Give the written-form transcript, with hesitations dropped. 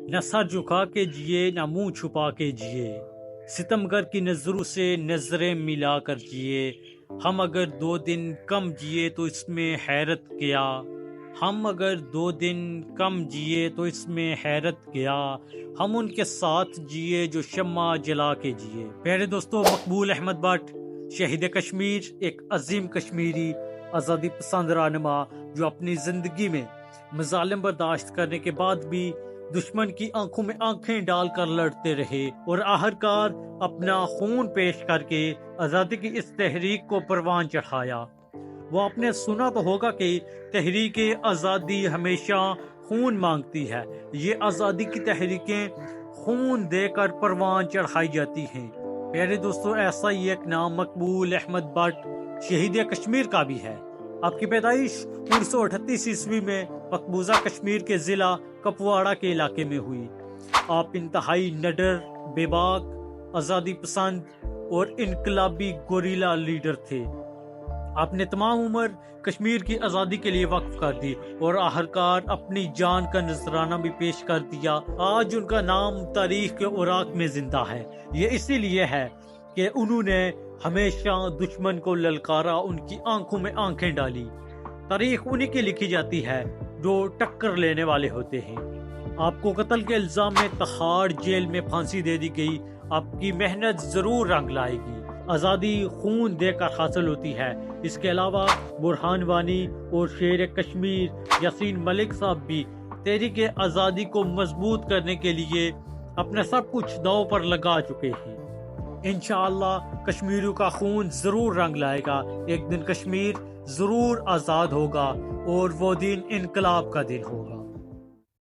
نہ سر جھکا کے جیے نہ منہ چھپا کے جیے، ستمگر کی نظروں سے نظریں ملا کر جیے، ہم اگر 2 دن کم جیے تو اس میں حیرت کیا، ہم اگر 2 دن کم جیے تو اس میں حیرت کیا، ہم ان کے ساتھ جیے جو شمع جلا کے جیے۔ پیارے دوستو، مقبول احمد بٹ شہید کشمیر ایک عظیم کشمیری آزادی پسند رہنما جو اپنی زندگی میں مظالم برداشت کرنے کے بعد بھی دشمن کی آنکھوں میں آنکھیں ڈال کر لڑتے رہے اور آخرکار اپنا خون پیش کر کے آزادی کی اس تحریک کو پروان چڑھایا۔ وہ آپ نے سنا تو ہوگا کہ تحریک آزادی ہمیشہ خون مانگتی ہے، یہ آزادی کی تحریکیں خون دے کر پروان چڑھائی جاتی ہیں۔ پیارے دوستو، ایسا ہی ایک نام مقبول احمد بٹ شہید کشمیر کا بھی ہے۔ آپ کی پیدائش 1938 عیسوی میں مقبوضہ کشمیر کے ضلع کپواڑہ کے علاقے میں ہوئی۔ آپ انتہائی نڈر، بے باک، آزادی پسند اور انقلابی گوریلا لیڈر تھے۔ آپ نے تمام عمر کشمیر کی آزادی کے لیے وقف کر دی اور آخرکار اپنی جان کا نذرانہ بھی پیش کر دیا۔ آج ان کا نام تاریخ کے اوراق میں زندہ ہے۔ یہ اسی لیے ہے کہ انہوں نے ہمیشہ دشمن کو للکارا، ان کی آنکھوں میں آنکھیں ڈالی۔ تاریخ انہی کی لکھی جاتی ہے جو ٹکر لینے والے ہوتے ہیں۔ آپ کو قتل کے الزام میں تہاڑ جیل میں پھانسی دے دی گئی۔ آپ کی محنت ضرور رنگ لائے گی۔ آزادی خون دے کر حاصل ہوتی ہے۔ اس کے علاوہ برہان وانی اور شیر کشمیر یاسین ملک صاحب بھی تحریک آزادی کو مضبوط کرنے کے لیے اپنا سب کچھ داؤ پر لگا چکے ہیں۔ انشاءاللہ کشمیریوں کا خون ضرور رنگ لائے گا۔ ایک دن کشمیر ضرور آزاد ہوگا اور وہ دن انقلاب کا دن ہوگا۔